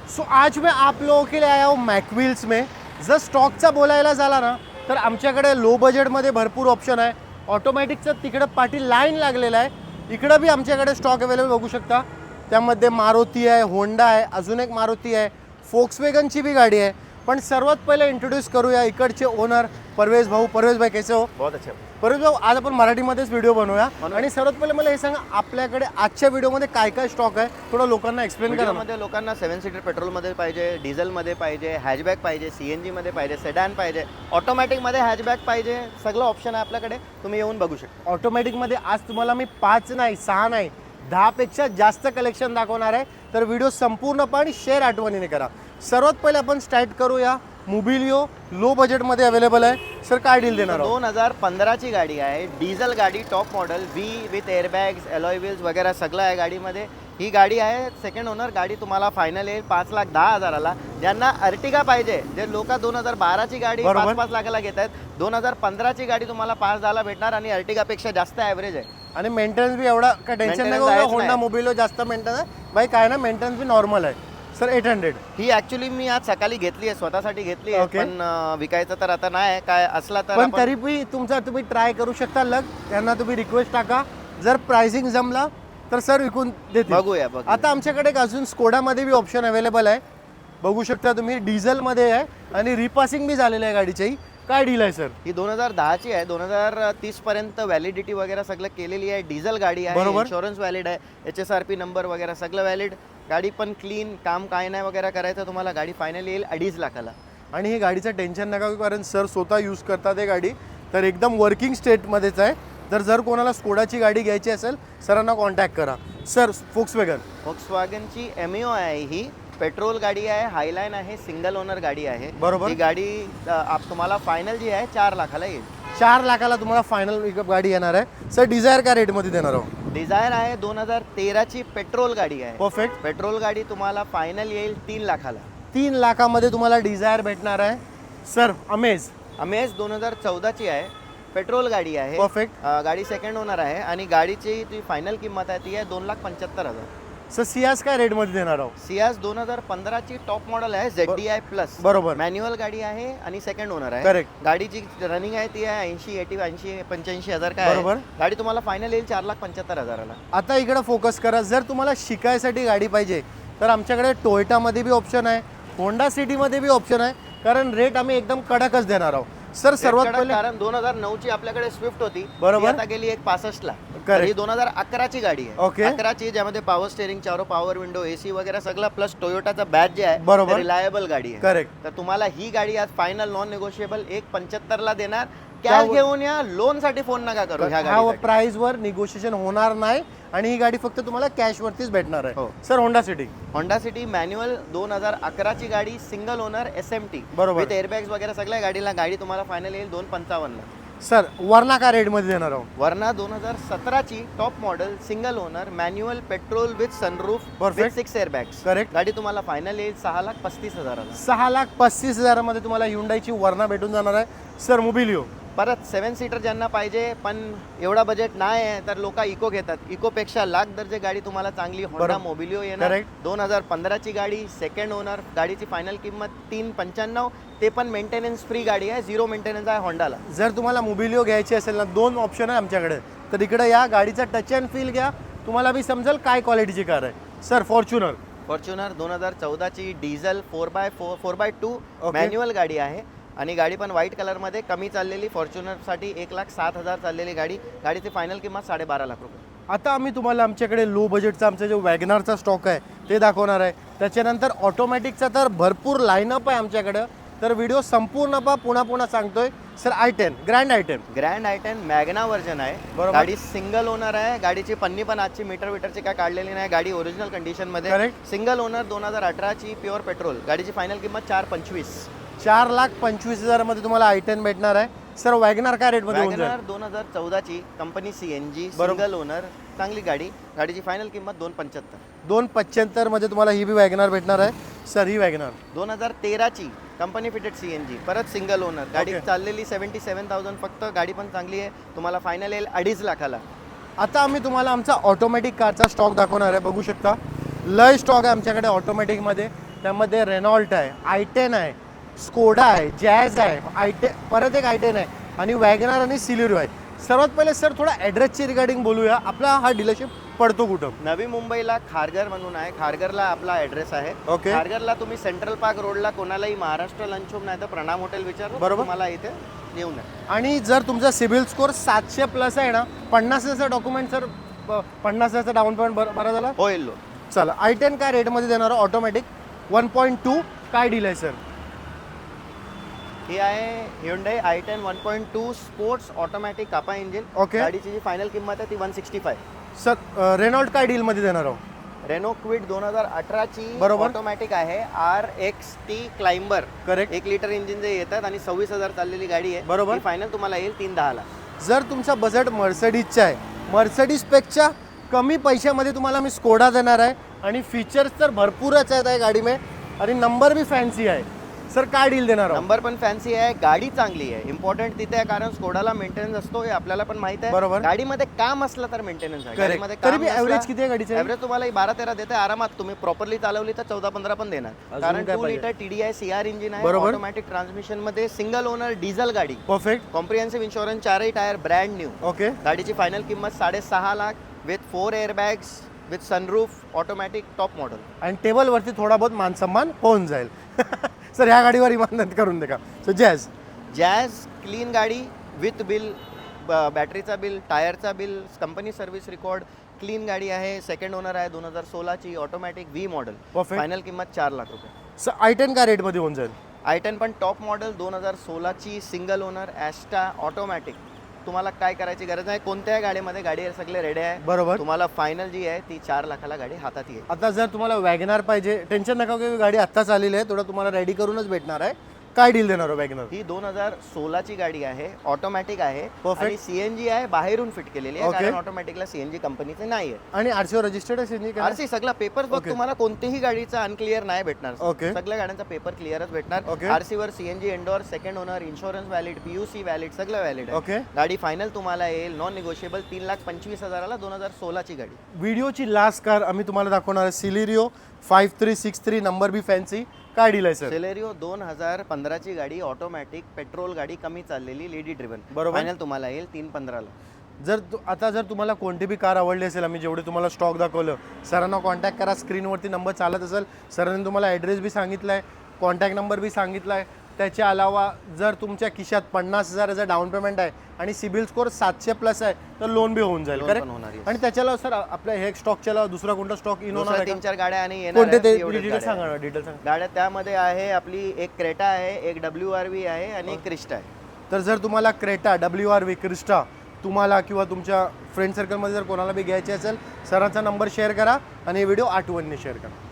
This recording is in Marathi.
सो आज मैं आप लोगों के लिए आया हूँ मॅकविल्स में. जर स्टॉकचा बोलायला झाला ना तर आमच्याकडे लो बजेटमध्ये भरपूर ऑप्शन आहे. ऑटोमॅटिकचं तिकडं पाठी लाईन लागलेला आहे. इकडं बी आमच्याकडे स्टॉक अवेलेबल बघू शकता. त्यामध्ये मारुती आहे, होंडा आहे, अजून एक मारुती आहे, फोक्सवॅगनची भी गाडी आहे. पण सर्वात पहिले इंट्रोड्यूस करूया इकडचे ओनर परवेज भाऊ. परवेज भाई कैसे हो? बहुत अच्छा. परवेज भाऊ, आज आपण मराठीमध्येच व्हिडिओ बनवूया. आणि सर्वात पहिले मला हे सांगा, आपल्याकडे आजच्या व्हिडिओमध्ये काय काय स्टॉक आहे थोडं लोकांना एक्सप्लेन करा. मध्ये लोकांना 7 सीटर पेट्रोलमध्ये पाहिजे, डिझेलमध्ये पाहिजे, हॅचबॅक पाहिजे, CNGमध्ये पाहिजे, सेडान पाहिजे, ऑटोमॅटिकमध्ये हॅचबॅक पाहिजे, सगळं ऑप्शन आहे आपल्याकडे. तुम्ही येऊन बघू शकता. ऑटोमॅटिकमध्ये आज तुम्हाला मी 5 नाही 6 नाही 10 पेक्षा जास्त कलेक्शन दाखवणार आहे. तर व्हिडिओ संपूर्णपणे शेअर आठवणीने करा. सर्वात पहिले आपण स्टार्ट करूया. मोबिलिओ लो बजेटमध्ये अवेलेबल आहे. सर काय डील देणार आहोत? 2015ची गाडी आहे, डिझेल गाडी, top model, V with airbags, alloy wheels वगैरे सगळं आहे गाडीमध्ये. ही गाडी आहे सेकंड ओनर. गाडी तुम्हाला फायनल येईल 5,10,000ला. ज्यांना अर्टिगा पाहिजे, जे लोक 2012ची गाडी 5-5 लाखाला घेत आहेत, 2015ची गाडी तुम्हाला 5-10ला भेटणार आणि अर्टिगापेक्षा जास्त ॲव्हरेज आहे. आणि मेंटेनन्स बी एवढा काय टेन्शन नाही. होंडा मोबिलिओ जास्त मेंटेनन्स आहे भाई, काय ना मेंटेनन्स बी नॉर्मल आहे. सर 800 ही ॲक्च्युली मी आज सकाळी घेतली आहे, स्वतःसाठी घेतली आहे. पण विकायचं तर आता नाही, काय असला तर पण तरी बी तुम्ही ट्राय करू शकता. लग त्यांना तुम्ही रिक्वेस्ट टाका, जर प्राइसिंग जमला तर सर विकून देतील. बघूया. आता आमच्याकडे अजून स्कोडामध्ये बी ऑप्शन अवेलेबल आहे. बघू शकता तुम्ही, डिझेलमध्ये आहे आणि रिपासिंग बी झालेलं आहे गाडीची. काय डील आहे सर? ही 2010ची आहे, 2030 पर्यंत व्हॅलिडिटी वगैरे सगळं केलेली आहे. डिझेल गाडी आहे, इन्शुरन्स व्हॅलिड आहे, HSRP नंबर वगैरे सगळं व्हॅलिड. गाडी पण क्लीन, काम काय नाही वगैरे करायचं तुम्हाला. गाडी फायनल येईल 2.5 लाखाला. आणि ही गाडीचं टेन्शन नका घेऊ, कारण सर स्वतः यूज करतात हे गाडी. तर एकदम वर्किंग स्टेटमध्येच आहे. तर जर कोणाला स्कोडाची गाडी घ्यायची असेल सरांना कॉन्टॅक्ट करा. सर फोक्सवॅगनची MEO आहे, ही पेट्रोल गाडी आहे, हायलाईन आहे, सिंगल ओनर गाडी आहे. बरोबर. ही गाडी तुम्हाला फायनल जी आहे 4 लाखाला येईल. 4 लाखाला तुम्हाला फायनल गाडी येणार आहे. सर डिझायर काय रेटमध्ये देणार आहोत? डिझायर आहे 2013ची पेट्रोल गाडी आहे. परफेक्ट. पेट्रोल गाडी तुम्हाला फायनल येईल 3 लाखाला. 3 लाखामध्ये तुम्हाला डिझायर भेटणार आहे. सर अमेज 2014ची आहे, पेट्रोल गाडी आहे. परफेक्ट. गाडी सेकंड ओनर आहे आणि गाडीची जी फायनल किंमत आहे ती आहे 2,75,000. सर सियाज काय रेटमध्ये देणार आहोत? सियाज 2015ची टॉप मॉडेल आहे, ZDI प्लस. बरोबर. मॅन्युअल गाडी आहे आणि सेकंड ओनर आहे. करेक्ट. गाडीची रनिंग आहे ती आहे 85,000 काय. बरोबर. गाडी तुम्हाला फायनल येईल 4,75,000ला. आता इकडे फोकस करा. जर तुम्हाला शिकायसाठी गाडी पाहिजे तर आमच्याकडे टोयोटामध्ये बी ऑप्शन आहे, होंडा सिटीमध्ये बी ऑप्शन आहे. कारण रेट आम्ही एकदम कडकच देणार आहोत. सर सर्वात पहिले, कारण 2009ची आपल्याकडे स्विफ्ट होती, बरोबर. आता गेली 65ला. Correct. ही 2011ची गाडी आहे. Okay. 11ची, ज्यामध्ये पॉवर स्टेअरिंग, चारो पॉवर विंडो, AC वगैरे सगळं प्लस टोयोटाचा बॅच जे आहे, बरोबर. रिलायबल गाडी आहे. करेक्ट. तर तुम्हाला ही गाडी आज फायनल नॉन निगोशिएबल 1,75,000ला देणार. कॅश घेऊन या, लोन साठी फोन नका करू. ह्या प्राइस वर निगोशिएशन होणार नाही आणि ही गाडी फक्त तुम्हाला कॅश वरतीच भेटणार आहे. हो. सर होंडा सिटी मॅन्युअल 2011ची गाडी, सिंगल ओनर, SMT बरोबर. विथ एअरबॅग्स वगैरे सगळ्या गाडीला. गाडी तुम्हाला फायनल येईल 2,55,000ला. सर वरना काय रेटमध्ये देणार आहोत? वरना 2017ची top model, single owner, manual, petrol with sunroof with 6 airbags. Correct. गाडी तुम्हाला फायनल येईल 6,35,000ला. 6,35,000मध्ये तुम्हाला ह्युंडाईची वरना भेटून जाणार आहे. सर मोबिलिओ परत 7 सीटर ज्यांना पाहिजे पण एवढा बजेट नाही आहे तर लोक इको घेतात. इकोपेक्षा लाख दर्जे गाडी तुम्हाला चांगली होंडा मोबिलिओ येणार. 2015ची गाडी, सेकंड ओनर. गाडीची फायनल किंमत 3,95,000. ते पण मेंटेनन्स फ्री गाडी आहे, 0 मेंटेनन्स आहे होंडाला. जर तुम्हाला मोबिलिओ घ्यायची असेल ना, 2 ऑप्शन आहे आमच्याकडे. तर इकडे या, गाडीचा टच अँड फील घ्या, तुम्हाला बी समजेल काय क्वालिटीची कार आहे. सर फॉर्च्युनर 2014ची डिझेल 4x2 मॅन्युअल गाडी आहे आणि गाडी पण व्हाईट कलरमध्ये. कमी चाललेली फॉर्च्युनरसाठी 1,07,000 चाललेली गाडी. गाडीची फायनल किंमत 12.5 लाख रुपये. आता आम्ही तुम्हाला आमच्याकडे लो बजेटचा आमचा जो वॅगनारचा स्टॉक आहे ते दाखवणार आहे. त्याच्यानंतर ऑटोमॅटिकचा तर भरपूर लाईनअप आहे आमच्याकडं. तर व्हिडिओ संपूर्ण पुन्हा सांगतोय. Sir I10 grand I10 Magna version आहे. गाडी सिंगल ओनर आहे. गाडीची पन्नी पण आजची मीटरची काय काढलेली नाही. गाडी ओरिजिनल कंडिशन मध्ये. सिंगल ओनर 2018ची प्युअर पेट्रोल. गाडीची फायनल किंमत 4,25,000. 4,25,000मध्ये तुम्हाला I10 भेटणार आहे. सर वॅगनार काय रेटमध्ये? वॅगनार 2014ची कंपनी CNG, सिंगल ओनर, चांगली गाडी. गाडीची फायनल किंमत 2,75,000 मध्ये तुम्हाला ही बी वॅगनार भेटणार आहे. सर ही वॅगनार 2013ची कंपनी फिटेड CNG, परत सिंगल ओनर. गाडी चाललेली 77,000 फक्त. गाडी पण चांगली आहे. तुम्हाला फायनल येईल 2.5 लाखाला. आता आम्ही तुम्हाला आमचा ऑटोमॅटिक कारचा स्टॉक दाखवणार आहे. बघू शकता लय स्टॉक आहे आमच्याकडे ऑटोमॅटिकमध्ये. त्यामध्ये रेनॉल्ट आहे, I10 आहे, स्कोडा आहे, जॅज आहे, परत एक I10 आहे आणि वॅगनार आणि सिलेरिओ आहे. सर्वात पहिले सर थोडा ॲड्रेसची रिगार्डिंग बोलूया. आपला हा डीलरशिप पडतो कुठं? नवी मुंबईला खारघर म्हणून आहे. खारघरला आपला ॲड्रेस आहे. ओके. खारघरला तुम्ही सेंट्रल पार्क रोडला कोणालाही महाराष्ट्र लंच होम नाही तर प्रणाम हॉटेल विचारलं बरोबर. तुम्हाला इथे येऊन आहे. आणि जर तुमचा सिबिल स्कोअर 700 प्लस आहे ना, 50,000 डॉक्युमेंट सर, 50,000 डाऊन पेमेंट बरं झाला. होईल लोन. चला I10 काय रेटमध्ये देणार ऑटोमॅटिक 1.2 काय डील आहे सर? ही आहे Hyundai i10 1.2 स्पोर्ट्स ऑटोमॅटिक कापा इंजिन. ओके. गाडीची जी फायनल किंमत आहे ती 165. सर रेनॉल्ट काय डीलमध्ये देणार आहो? रेनो क्विड 2018 ची बरोबर. ऑटोमॅटिक आहे. RXT climber correct. 1 litre engine जे येतात आणि 26,000 चाललेली गाडी आहे. बरोबर. फायनल तुम्हाला येईल 310 ला. जर तुमचा बजेट मर्सडीजचा आहे, मर्सडीजपेक्षा कमी पैशामध्ये तुम्हाला मी स्कोडा देणार आहे आणि फीचर्स तर भरपूरच आहेत आहे गाडी में आणि नंबर भी फॅन्सी आहे. सर काय डील देणार आहो? नंबर पण फॅन्सी आहे, गाडी चांगली आहे. इम्पॉर्टंट तिथे आहे कारण स्कोडाला मेंटेनन्स असतो हे आपल्याला पण माहित आहे. बरोबर. गाडीमध्ये काम असलं तर मेंटेनन्स आहे. करेक्ट. तरी बी ॲव्हरेज किती आहे गाडीचं? ॲव्हरेज तुम्हाला 12-13 देते आरामात. तुम्ही प्रॉपरली चालवली तर 14-15 पण देणार. अजून कारण काय 2 पाहिजे? लिटर TDI CR इंजिन आहे. बरोबर. ऑटोमॅटिक ट्रान्समिशन मध्ये सिंगल ओनर डिझेल गाडी. परफेक्ट. कॉम्प्रिहेन्सिव्ह इन्शुरन्स, 4ही टायर ब्रँड न्यू. ओके. गाडीची फायनल किंमत 6.5 lakh with 4 airbags with sunroof automatic top model. आणि टेबलवरती थोडा बहुत मानसन्मान होऊन जाईल. सर ह्या गाडीवर इमानत करून दे का? सो जॅज क्लीन गाडी विथ बिल, बॅटरीचा बिल, टायरचा bill, company service record, clean गाडी आहे. सेकंड ओनर आहे. 2016 ची automatic V model. Perfect. Final किंमत 4 लाख रुपये. सर I10 काय रेटमध्ये होऊन जाईल? i10 पण टॉप मॉडेल 2016 ची सिंगल ओनर ॲस्टा ऑटोमॅटिक. तुम्हाला काय करायची गरज आहे, कोणत्याही गाडीमध्ये गाडी सगळे रेडी आहे. बरोबर. तुम्हाला फायनल जी आहे ती 4 लाखाला गाडी हातात येईल. आता जर तुम्हाला वॅगनार पाहिजे, टेन्शन नका की गाडी आत्ताच आलेली आहे, थोडं तुम्हाला रेडी करूनच भेटणार आहे. काय डील देणार हो वॅगनार? ही 2016 ची गाडी आहे. ऑटोमॅटिक आहे Perfect. आणि CNG आहे. बाहेरून फिट केलेली आहे Okay. कारण ऑटोमॅटिकला CNG कंपनीचे नाही आहे. आणि RCO रजिस्टर्ड आहे CNG का? आरसी सगळा पेपर बघ. Okay. तुम्हाला कोणतीही गाडीचा अनक्लिअर नाही भेटणार. Okay. सगळ्या गाड्यांचा पेपर क्लिअरच भेटणार. Okay. आरसी वर CNG endorse, second owner, insurance valid, PUC valid, सगळं व्हॅलिड आहे. ओके. गाडी फायनल तुम्हाला येईल नॉन निगोशिएबल 3,25,000ला 2016 ची गाडी. व्हिडिओची लास्ट कार आम्ही तुम्हाला दाखवणार आहे सिलेरिओ 5363, नंबर बी फॅन्सी. काय डील आहे सर? सेलेरिओ 2015 ची गाडी, ऑटोमॅटिक पेट्रोल गाडी, कमी चाललेली, लेडी ड्रिव्हन. बरोबर. फायनल तुम्हाला येईल 315ला. जर तुम्हाला कोणती बी कार आवडली असेल, आम्ही जेवढे तुम्हाला स्टॉक दाखवलं, सरांना कॉन्टॅक्ट करा. स्क्रीनवरती नंबर चालत असेल. सरांनी तुम्हाला ॲड्रेस बी सांगितला आहे, कॉन्टॅक्ट नंबर बी सांगितला आहे. त्याच्या अलावा जर तुमच्या खिशात 50,000 डाऊन पेमेंट आहे आणि सिबिल स्कोअर 700 प्लस आहे तर लोन बी होऊन जाईल. Loan correct. पण होणार, yes. आणि त्याच्याला सर आपल्या हे स्टॉकच्या अलावा दुसरा कोणता स्टॉक इन होणार आहे का? 3-4 गाड्या आणि येणार कोणते आहेत, ते एवढ्याच डिटेल गाड्या सांगा आहेत. ना, डिटेल सांगा. गाड्या त्यामध्ये आहे आपली एक क्रेटा आहे, एक WRV आहे आणि एक क्रिस्टा आहे. तर जर तुम्हाला क्रेटा, WRV, क्रिस्टा तुम्हाला किंवा तुमच्या फ्रेंड सर्कलमध्ये जर कोणाला बी घ्यायची असेल, सरांचा नंबर शेअर करा आणि व्हिडिओ आठवणीने शेअर करा.